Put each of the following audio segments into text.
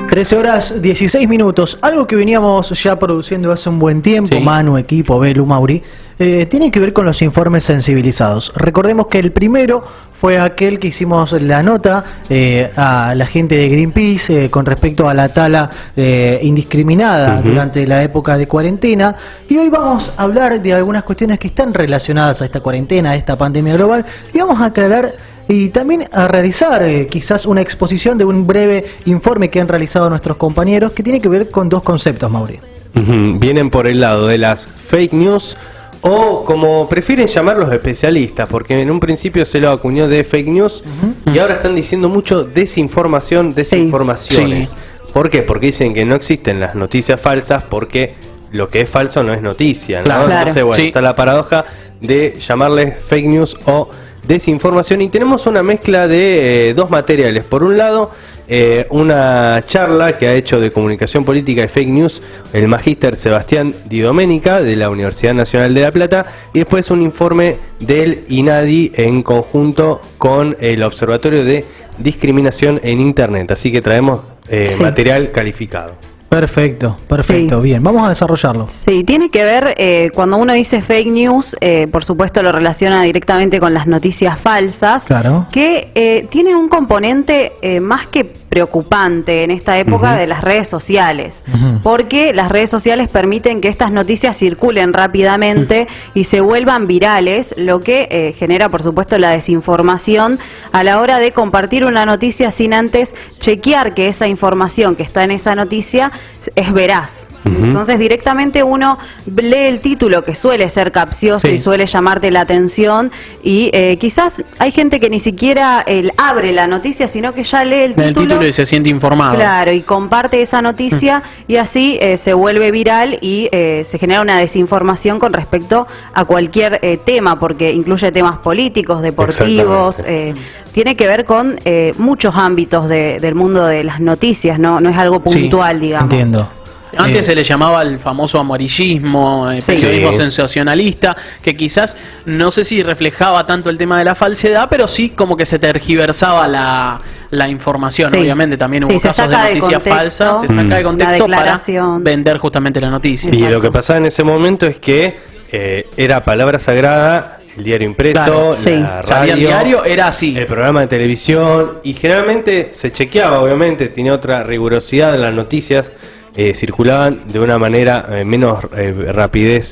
13 horas 16 minutos, algo que veníamos ya produciendo hace un buen tiempo, sí. Manu, equipo, Belu, Mauri, tiene que ver con los informes sensibilizados. Recordemos que el primero fue aquel que hicimos la nota a la gente de Greenpeace con respecto a la tala indiscriminada durante la época de cuarentena, y hoy vamos a hablar de algunas cuestiones que están relacionadas a esta cuarentena, a esta pandemia global, y vamos a aclarar y también a realizar quizás una exposición de un breve informe que han realizado nuestros compañeros, que tiene que ver con dos conceptos, Mauri. Vienen por el lado de las fake news, o como prefieren llamar los especialistas, porque en un principio se lo acuñó de fake news, y ahora están diciendo mucho desinformación, desinformaciones. Sí. ¿Por qué? Porque dicen que no existen las noticias falsas, porque lo que es falso no es noticia, ¿no? Claro. Entonces, bueno, está la paradoja de llamarles fake news o desinformación, y tenemos una mezcla de dos materiales. Por un lado, una charla que ha hecho de comunicación política y fake news el magíster Sebastián Di Domenica de la Universidad Nacional de La Plata, y después un informe del INADI en conjunto con el Observatorio de Discriminación en Internet. Así que traemos material calificado. Perfecto, perfecto, sí. Bien, vamos a desarrollarlo. Sí, tiene que ver, cuando uno dice fake news, por supuesto lo relaciona directamente con las noticias falsas, claro, que tienen un componente más que preocupante en esta época de las redes sociales, porque las redes sociales permiten que estas noticias circulen rápidamente y se vuelvan virales, lo que genera, por supuesto, la desinformación a la hora de compartir una noticia sin antes chequear que esa información que está en esa noticia es veraz. Entonces directamente uno lee el título, que suele ser capcioso y suele llamarte la atención, y quizás hay gente que ni siquiera abre la noticia, sino que ya lee el título y se siente informado. Claro, y comparte esa noticia y así se vuelve viral y se genera una desinformación con respecto a cualquier tema, porque incluye temas políticos, deportivos, tiene que ver con muchos ámbitos del mundo de las noticias, no es algo puntual, digamos. Entiendo. Antes se le llamaba el famoso amarillismo, periodismo sensacionalista, que quizás no sé si reflejaba tanto el tema de la falsedad, pero sí como que se tergiversaba la información. Obviamente también hubo casos de noticias falsas, se saca de contexto para vender justamente la noticia. Y lo que pasaba en ese momento es que era palabra sagrada, el diario impreso, la radio, el diario era así, el programa de televisión, y generalmente se chequeaba, obviamente, tiene otra rigurosidad en las noticias. Circulaban de una manera menos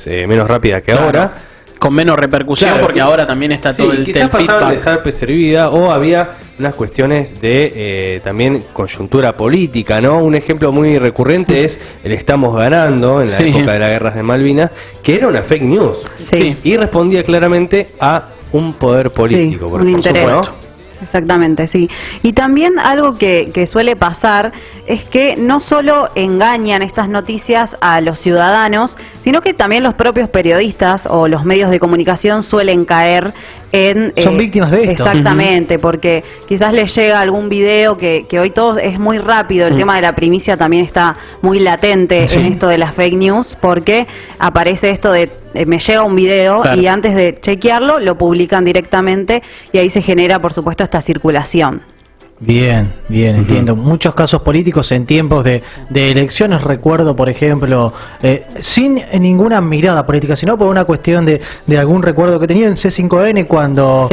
menos rápida que ahora, con menos repercusión, porque ahora también está todo el quizás pasaban de ser servida, o había unas cuestiones de también coyuntura política, ¿no? Un ejemplo muy recurrente es el "estamos ganando" en la época de las guerras de Malvinas, que era una fake news y respondía claramente a un poder político, por supuesto. Exactamente, sí. Y también algo que suele pasar es que no solo engañan estas noticias a los ciudadanos, sino que también los propios periodistas o los medios de comunicación suelen caer en... Son víctimas de esto. Exactamente, porque quizás les llega algún video que hoy todo es muy rápido, el tema de la primicia también está muy latente en esto de las fake news, porque aparece esto de me llega un video y antes de chequearlo lo publican directamente, y ahí se genera, por supuesto, esta circulación. Bien, entiendo. Muchos casos políticos en tiempos de elecciones, recuerdo, por ejemplo, sin ninguna mirada política, sino por una cuestión de algún recuerdo que tenía en C5N cuando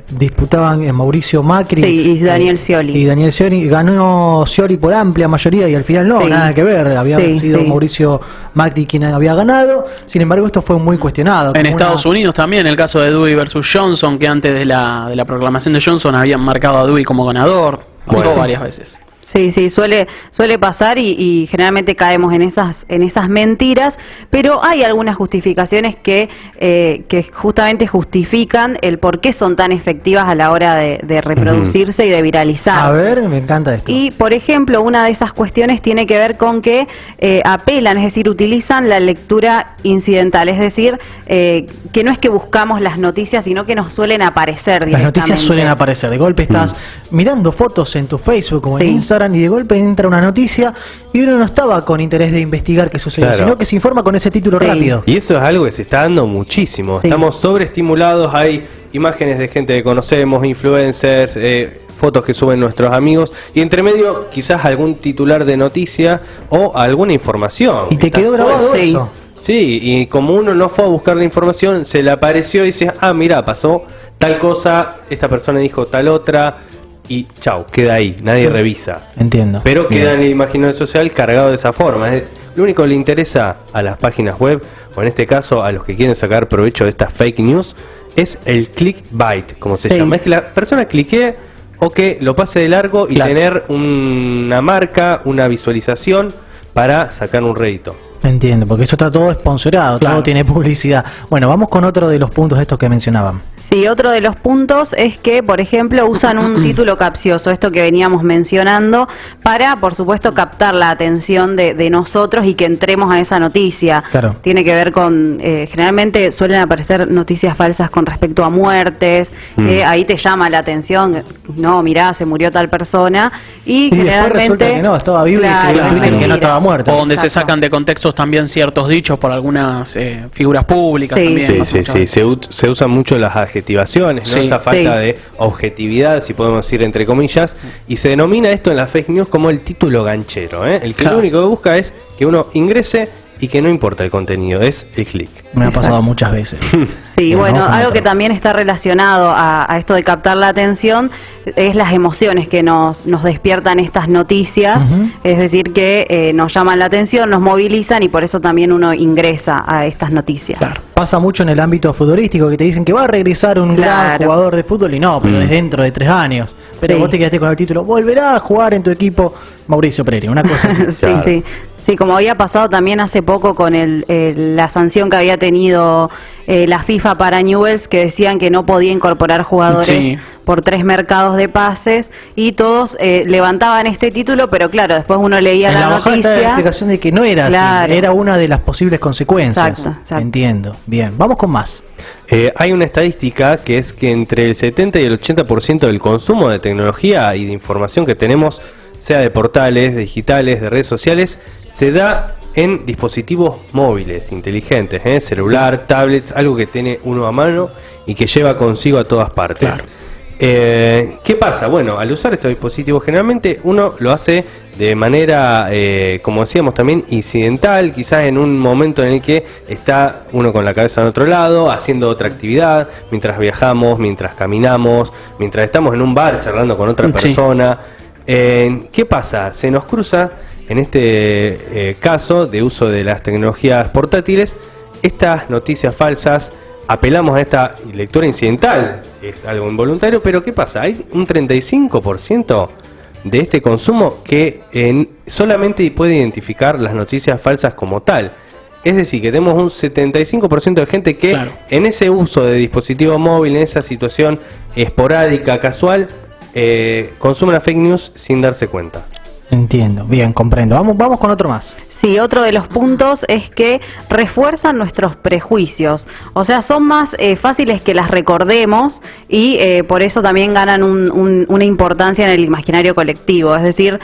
disputaban Mauricio Macri y Daniel Scioli. Y Daniel Scioli, ganó Scioli por amplia mayoría, y al final nada que ver, había sido Mauricio Macri quien había ganado. Sin embargo, esto fue muy cuestionado. En Estados Unidos también, el caso de Dewey versus Johnson, que antes de la proclamación de Johnson habían marcado a Dewey como ganador, pasó varias veces. Sí, suele pasar y generalmente caemos en esas mentiras, pero hay algunas justificaciones que justamente justifican el por qué son tan efectivas a la hora de reproducirse y de viralizar. A ver, me encanta esto. Y, por ejemplo, una de esas cuestiones tiene que ver con que apelan, es decir, utilizan la lectura incidental, es decir, que no es que buscamos las noticias, sino que nos suelen aparecer directamente. Las noticias suelen aparecer, de golpe estás mirando fotos en tu Facebook o en Instagram, y de golpe entra una noticia y uno no estaba con interés de investigar qué sucedió, sino que se informa con ese título rápido. Y eso es algo que se está dando muchísimo. Estamos sobreestimulados, hay imágenes de gente que conocemos, influencers, fotos que suben nuestros amigos, y entre medio quizás algún titular de noticia o alguna información. Y te quedó grabado eso. Sí, y como uno no fue a buscar la información, se le apareció y dice, ah, mira, pasó tal cosa, esta persona dijo tal otra, y chau, queda ahí, nadie revisa. Entiendo. Pero queda en el imaginario social cargado de esa forma. Lo único que le interesa a las páginas web, o en este caso a los que quieren sacar provecho de estas fake news, es el clickbait, como se llama. Es que la persona cliquee o que lo pase de largo y tener una marca, una visualización para sacar un rédito. Entiendo, porque esto está todo sponsorado, todo tiene publicidad. Bueno, vamos con otro de los puntos estos que mencionaban. Sí, otro de los puntos es que, por ejemplo, usan un título capcioso, esto que veníamos mencionando, para, por supuesto, captar la atención de nosotros y que entremos a esa noticia. Claro. Tiene que ver con, generalmente suelen aparecer noticias falsas con respecto a muertes, ahí te llama la atención, no, mirá, se murió tal persona, y generalmente... resulta que no, estaba vivo y que no estaba muerta. O donde se sacan de contextos también ciertos dichos por algunas figuras públicas también. Sí, se usan mucho las adjetivaciones, ¿no? Esa falta de objetividad, si podemos decir entre comillas, y se denomina esto en las fake news como el título ganchero, ¿eh? El que lo único que busca es que uno ingrese y que no importa el contenido, es el clic. Me ha pasado muchas veces. Sí, bueno, algo que también está relacionado a esto de captar la atención es las emociones que nos despiertan estas noticias, es decir, que nos llaman la atención, nos movilizan y por eso también uno ingresa a estas noticias. Claro. Pasa mucho en el ámbito futbolístico que te dicen que va a regresar un gran jugador de fútbol y no, pero es dentro de 3 años. Pero vos te quedaste con el título, volverá a jugar en tu equipo Mauricio Pereira, una cosa así. Sí, como había pasado también hace poco con la sanción que había tenido la FIFA para Newell's, que decían que no podía incorporar jugadores por 3 mercados de pases, y todos levantaban este título, pero claro, después uno leía la noticia. Está la explicación de que no era así, era una de las posibles consecuencias. Exacto. Entiendo. Bien, vamos con más. Hay una estadística que es que entre el 70 y el 80% del consumo de tecnología y de información que tenemos, sea de portales, digitales, de redes sociales, se da en dispositivos móviles, inteligentes, celular, tablets, algo que tiene uno a mano y que lleva consigo a todas partes. Claro. ¿Qué pasa? Bueno, al usar estos dispositivos generalmente uno lo hace de manera, como decíamos también, incidental, quizás en un momento en el que está uno con la cabeza en otro lado, haciendo otra actividad, mientras viajamos, mientras caminamos, mientras estamos en un bar charlando con otra persona. ¿Qué pasa? Se nos cruza, en este caso de uso de las tecnologías portátiles, estas noticias falsas. Apelamos a esta lectura incidental, es algo involuntario, pero ¿qué pasa? Hay un 35% de este consumo que solamente puede identificar las noticias falsas como tal. Es decir, que tenemos un 75% de gente que en ese uso de dispositivo móvil, en esa situación esporádica, casual, consume la fake news sin darse cuenta. Entiendo, bien, comprendo. Vamos con otro más. Sí, otro de los puntos es que refuerzan nuestros prejuicios, o sea, son más fáciles que las recordemos y por eso también ganan una importancia en el imaginario colectivo, es decir,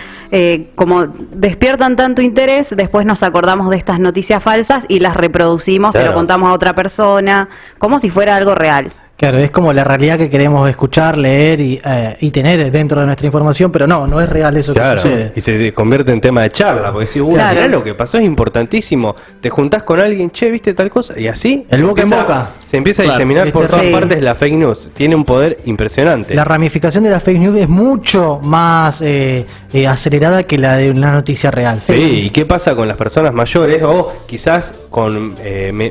como despiertan tanto interés, después nos acordamos de estas noticias falsas y las reproducimos, se lo contamos a otra persona, como si fuera algo real. Claro, es como la realidad que queremos escuchar, leer y tener dentro de nuestra información, pero no es real eso que sucede. Y se convierte en tema de charla, porque si mirá lo que pasó, es importantísimo. Te juntás con alguien, che, ¿viste tal cosa? Y así el boca en boca. Se empieza a diseminar por todas partes la fake news. Tiene un poder impresionante. La ramificación de la fake news es mucho más acelerada que la de una noticia real. Sí, ¿y qué pasa con las personas mayores o quizás con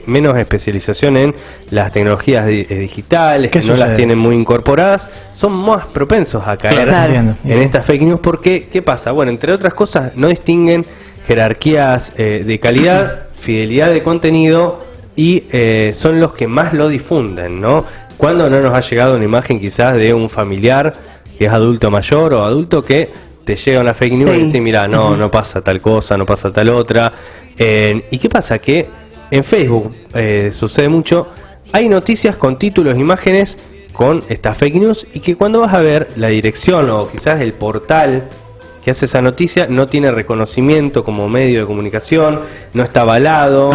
menos especialización en las tecnologías digitales? Que no las tienen muy incorporadas, son más propensos a caer en estas fake news porque, ¿qué pasa? Bueno, entre otras cosas, no distinguen jerarquías de calidad, fidelidad de contenido y son los que más lo difunden, ¿no? Cuando no nos ha llegado una imagen quizás de un familiar que es adulto mayor o adulto que te llega una fake news y dice, mira, no pasa tal cosa, no pasa tal otra. ¿Y qué pasa? Que en Facebook sucede mucho. Hay noticias con títulos, imágenes con esta fake news y que cuando vas a ver la dirección o quizás el portal que hace esa noticia no tiene reconocimiento como medio de comunicación, no está avalado,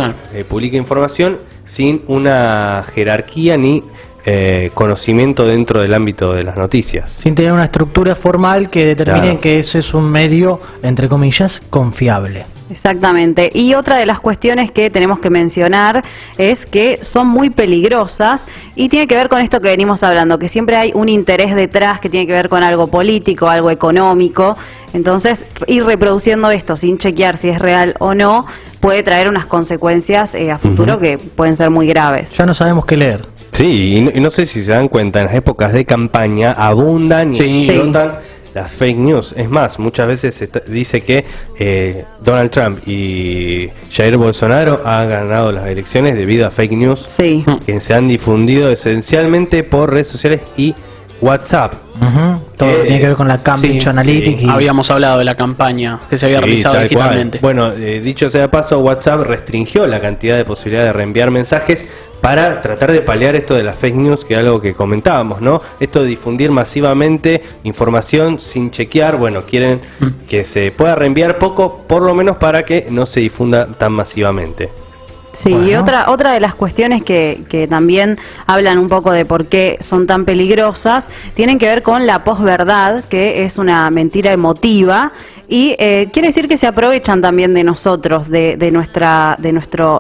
publica información sin una jerarquía ni conocimiento dentro del ámbito de las noticias. Sin tener una estructura formal que determine que ese es un medio, entre comillas, confiable. Exactamente. Y otra de las cuestiones que tenemos que mencionar es que son muy peligrosas y tiene que ver con esto que venimos hablando, que siempre hay un interés detrás que tiene que ver con algo político, algo económico. Entonces, ir reproduciendo esto sin chequear si es real o no puede traer unas consecuencias a futuro que pueden ser muy graves. Ya no sabemos qué leer. Sí, y no sé si se dan cuenta, en las épocas de campaña abundan y explotan las fake news. Es más, muchas veces se dice que Donald Trump y Jair Bolsonaro han ganado las elecciones debido a fake news que se han difundido esencialmente por redes sociales y WhatsApp. Todo lo que tiene que ver con la Cambridge Analytica. Y habíamos hablado de la campaña que se había realizado digitalmente. Bueno, dicho sea de paso, WhatsApp restringió la cantidad de posibilidades de reenviar mensajes para tratar de paliar esto de las fake news, que es algo que comentábamos, ¿no? Esto de difundir masivamente información sin chequear, bueno, quieren que se pueda reenviar poco, por lo menos para que no se difunda tan masivamente. Sí, bueno. Y otra de las cuestiones que también hablan un poco de por qué son tan peligrosas, tienen que ver con la posverdad, que es una mentira emotiva, y quiere decir que se aprovechan también de nosotros, de nuestra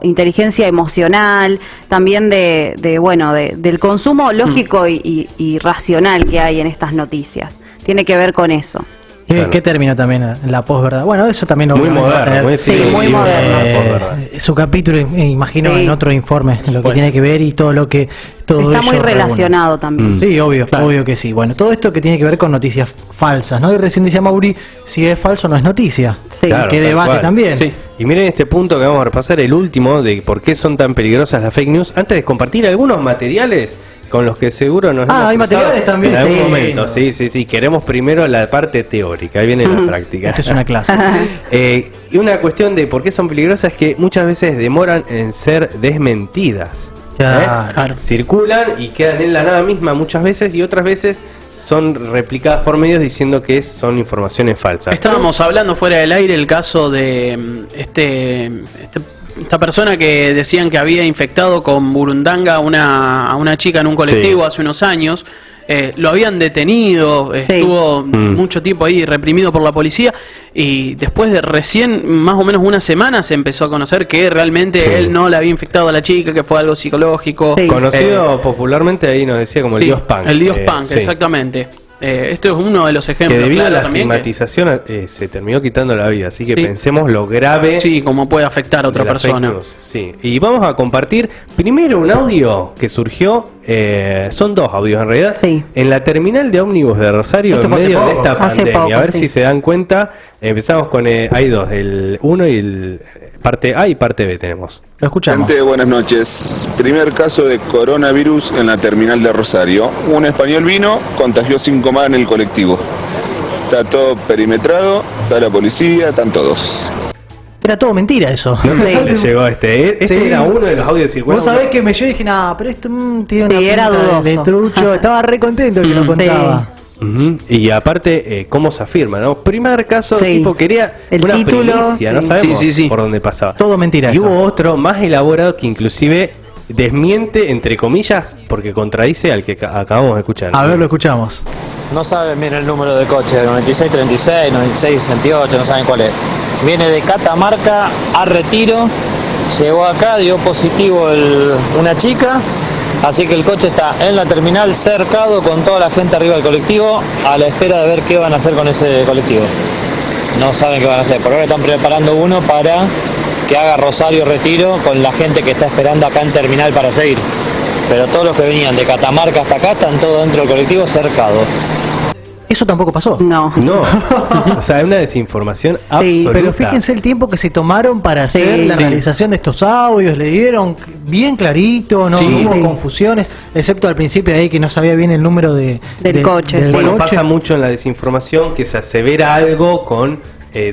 inteligencia emocional, también del consumo lógico y racional que hay en estas noticias. Tiene que ver con eso. ¿Qué término también la posverdad? Bueno, eso también lo muy moderno, muy moderno. Su capítulo, imagino, en otro informe, lo que tiene que ver y todo lo que está muy relacionado también. Sí, obvio que sí. Bueno, todo esto que tiene que ver con noticias falsas, ¿no? Y recién decía Mauri, si es falso no es noticia. Sí. Claro, qué debate también. Sí. Y miren este punto que vamos a repasar, el último, de por qué son tan peligrosas las fake news, antes de compartir algunos materiales con los que seguro nos hemos hay materiales también en algún momento. Sí, queremos primero la parte teórica, ahí viene la práctica. Esto es una clase. Y una cuestión de por qué son peligrosas es que muchas veces demoran en ser desmentidas. Claro. Circulan y quedan en la nada misma muchas veces, y otras veces son replicadas por medios diciendo que son informaciones falsas. Estábamos hablando fuera del aire el caso de esta persona que decían que había infectado con burundanga a una chica en un colectivo hace unos años. Lo habían detenido, estuvo mucho tiempo ahí reprimido por la policía, y después de recién más o menos una semana se empezó a conocer que realmente él no le había infectado a la chica, que fue algo psicológico. Conocido popularmente, ahí nos decía como el dios punk. El dios punk, exactamente. Esto es uno de los ejemplos. Que debido a la estigmatización se terminó quitando la vida, así que pensemos lo grave. Sí, cómo puede afectar a otra persona. Sí, y vamos a compartir primero un audio que surgió, son dos audios en realidad, en la terminal de ómnibus de Rosario en medio de esta pandemia. A ver si se dan cuenta. Empezamos con, hay dos, el 1 y el parte A y parte B tenemos. Lo escuchamos. Gente, buenas noches. Primer caso de coronavirus en la terminal de Rosario. Un español vino, contagió 5 más en el colectivo. Está todo perimetrado, está la policía, están todos. Era todo mentira eso. No sé si le llegó a este era uno de los audios circulares. Vos sabés que yo dije, pero esto tiene una era pinta de trucho. Estaba re contento el que lo contaba. Y aparte, ¿cómo se afirma? ¿No? Primer caso, tipo quería el una título, primicia, no sabemos por dónde pasaba. Todo mentira. Y hubo otro más elaborado que inclusive desmiente, entre comillas, porque contradice al que acabamos de escuchar. A ver, lo escuchamos. No saben bien el número de coche, 9636, 9668, no saben cuál es. Viene de Catamarca a Retiro, llegó acá, dio positivo una chica. Así que el coche está en la terminal cercado con toda la gente arriba del colectivo a la espera de ver qué van a hacer con ese colectivo. No saben qué van a hacer, por ahora están preparando uno para que haga Rosario Retiro con la gente que está esperando acá en terminal para seguir. Pero todos los que venían de Catamarca hasta acá están todos dentro del colectivo cercado. Eso tampoco pasó. No. O sea, es una desinformación absoluta. Pero fíjense el tiempo que se tomaron para hacer la realización de estos audios. Le dieron bien clarito, no hubo confusiones, excepto al principio ahí que no sabía bien el número del coche. Pasa mucho en la desinformación que se asevera algo con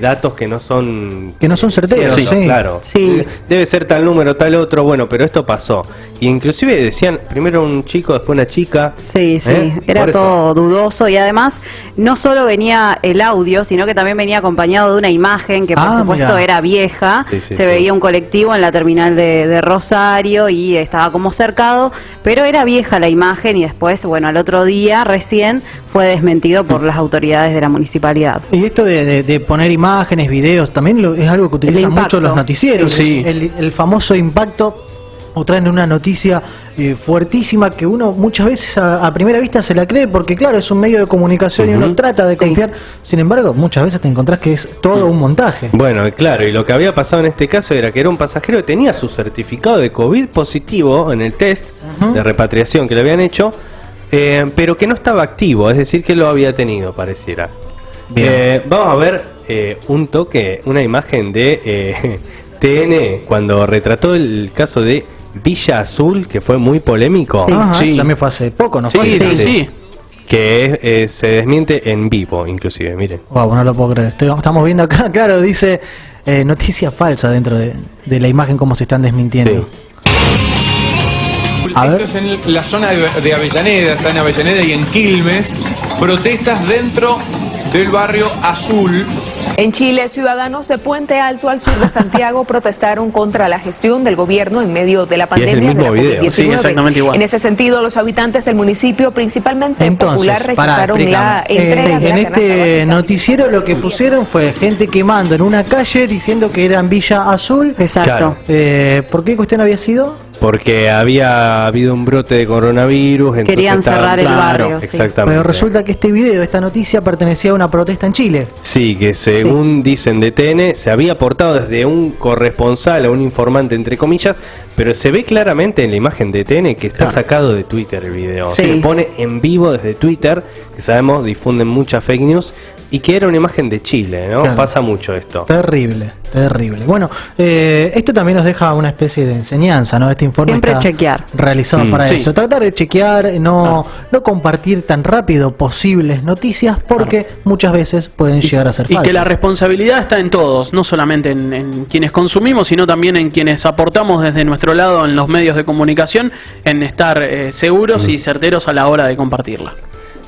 datos que no son certeros, ciertos, sí. Claro. Sí. Debe ser tal número, tal otro, bueno, pero esto pasó. Y inclusive decían primero un chico, después una chica. Sí, era Por todo dudoso, y además no solo venía el audio, sino que también venía acompañado de una imagen que por supuesto mirá. era vieja. Se veía un colectivo en la terminal de Rosario y estaba como cercado, pero era vieja la imagen, y después, bueno, al otro día recién fue desmentido por las autoridades de la municipalidad. Y esto de poner imágenes, videos, también es algo que utilizan mucho los noticieros. Sí. El famoso impacto, o traen una noticia fuertísima que uno muchas veces a primera vista se la cree, porque claro, es un medio de comunicación y uno trata de confiar. Sin embargo, muchas veces te encontrás que es todo un montaje. Bueno, claro, y lo que había pasado en este caso era que era un pasajero que tenía su certificado de COVID positivo en el test de repatriación que le habían hecho, pero que no estaba activo, es decir, que lo había tenido, pareciera. Vamos a ver una imagen de TN cuando retrató el caso de Villa Azul, que fue muy polémico. Sí. También fue hace poco, ¿no fue? Sí. Que se desmiente en vivo, inclusive, miren. Wow, no lo puedo creer. Estamos viendo acá, claro, dice noticia falsa dentro de la imagen, cómo se están desmintiendo. A ver. Esto es en la zona de Avellaneda, está en Avellaneda y en Quilmes. Protestas dentro del barrio Azul. En Chile, ciudadanos de Puente Alto, al sur de Santiago, protestaron contra la gestión del gobierno en medio de la pandemia de la COVID-19. Sí, exactamente igual. En ese sentido, los habitantes del municipio, principalmente Popular, rechazaron la entrega de en este noticiero lo que pusieron fue gente quemando en una calle diciendo que era en Villa Azul. Exacto. Claro. ¿Por qué cuestión había sido? Porque había habido un brote de coronavirus. Querían cerrar el barrio. Exactamente. Pero resulta que este video, esta noticia, pertenecía a una protesta en Chile. Sí, que según dicen de TN, se había aportado desde un corresponsal o un informante, entre comillas, pero se ve claramente en la imagen de TN que está sacado de Twitter el video. Se pone en vivo desde Twitter, que sabemos difunden muchas fake news, y que era una imagen de Chile, ¿no? Claro. Pasa mucho esto. Terrible. Bueno, esto también nos deja una especie de enseñanza, ¿no? Este informe siempre está chequear. Realizado para eso. Tratar de chequear, no compartir tan rápido posibles noticias, porque muchas veces pueden llegar a ser falsas. Y que la responsabilidad está en todos, no solamente en quienes consumimos, sino también en quienes aportamos desde nuestro lado en los medios de comunicación, en estar seguros y certeros a la hora de compartirla.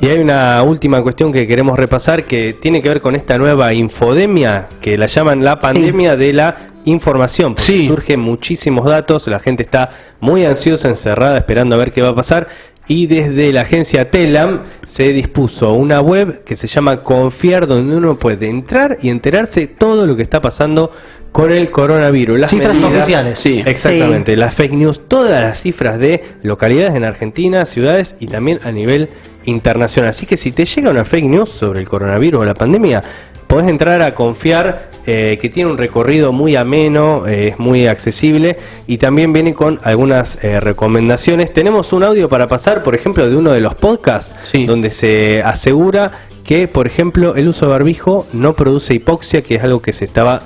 Y hay una última cuestión que queremos repasar que tiene que ver con esta nueva infodemia, que la llaman la pandemia de la información, porque surgen muchísimos datos, la gente está muy ansiosa, encerrada, esperando a ver qué va a pasar, y desde la agencia Telam se dispuso una web que se llama Confiar, donde uno puede entrar y enterarse todo lo que está pasando con el coronavirus. Las cifras medidas, oficiales. Sí, exactamente, las fake news, todas las cifras de localidades en Argentina, ciudades y también a nivel internacional. Así que si te llega una fake news sobre el coronavirus o la pandemia, podés entrar a Confiar, que tiene un recorrido muy ameno, es muy accesible y también viene con algunas recomendaciones. Tenemos un audio para pasar, por ejemplo, de uno de los podcasts, donde se asegura que, por ejemplo, el uso de barbijo no produce hipoxia, que es algo que se estaba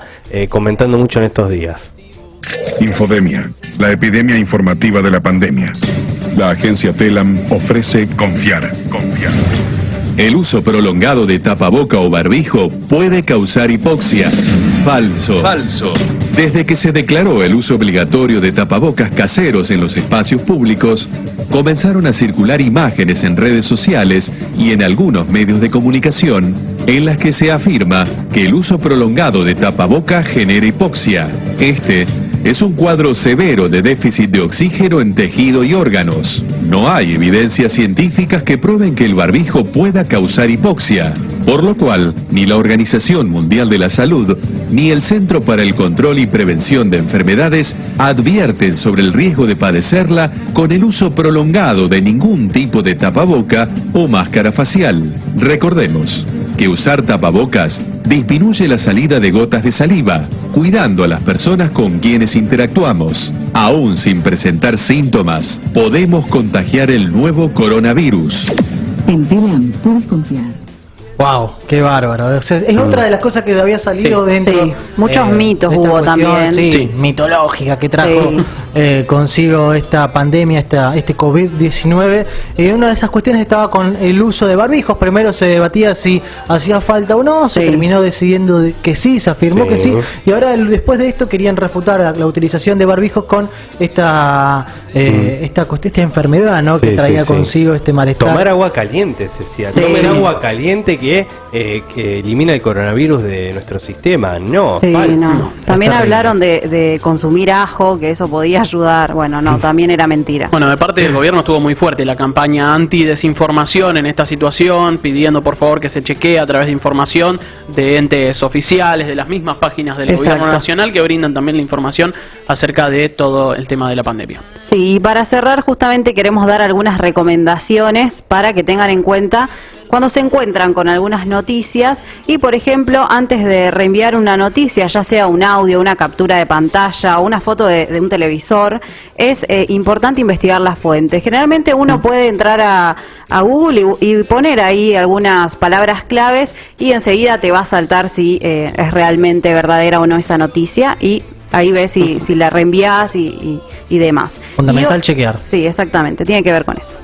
comentando mucho en estos días. Infodemia, la epidemia informativa de la pandemia. La agencia Telam ofrece Confiar. El uso prolongado de tapaboca o barbijo puede causar hipoxia. Falso. Desde que se declaró el uso obligatorio de tapabocas caseros en los espacios públicos, comenzaron a circular imágenes en redes sociales y en algunos medios de comunicación en las que se afirma que el uso prolongado de tapaboca genera hipoxia. Este es un cuadro severo de déficit de oxígeno en tejido y órganos. No hay evidencias científicas que prueben que el barbijo pueda causar hipoxia, por lo cual ni la Organización Mundial de la Salud ni el Centro para el Control y Prevención de Enfermedades advierten sobre el riesgo de padecerla con el uso prolongado de ningún tipo de tapaboca o máscara facial. Recordemos que usar tapabocas disminuye la salida de gotas de saliva, cuidando a las personas con quienes interactuamos. Aún sin presentar síntomas, podemos contagiar el nuevo coronavirus. En Telam puedes confiar. Wow, qué bárbaro. O sea, es otra de las cosas que había salido dentro. Muchos mitos de esta hubo cuestión, también. mitológica que trajo consigo esta pandemia, este COVID-19. Una de esas cuestiones estaba con el uso de barbijos. Primero se debatía si hacía falta o no, se terminó decidiendo que sí, se afirmó que sí, y ahora después de esto querían refutar la utilización de barbijos con esta enfermedad, ¿no? Que traía consigo este malestar. Tomar agua caliente, se decía. Tomen agua caliente que elimina el coronavirus de nuestro sistema. No, falso. No. También hablaron de consumir ajo, que eso podía ayudar. Bueno, no, también era mentira. Bueno, de parte del gobierno estuvo muy fuerte la campaña anti-desinformación en esta situación, pidiendo por favor que se chequee a través de información de entes oficiales, de las mismas páginas del gobierno nacional, que brindan también la información acerca de todo el tema de la pandemia. Sí, y para cerrar justamente queremos dar algunas recomendaciones para que tengan en cuenta cuando se encuentran con algunas noticias y, por ejemplo, antes de reenviar una noticia, ya sea un audio, una captura de pantalla o una foto de un televisor, es importante investigar las fuentes. Generalmente uno puede entrar a Google y poner ahí algunas palabras claves y enseguida te va a saltar si es realmente verdadera o no esa noticia y ahí ves si la reenvías y demás. Fundamental chequear. Sí, exactamente, tiene que ver con eso.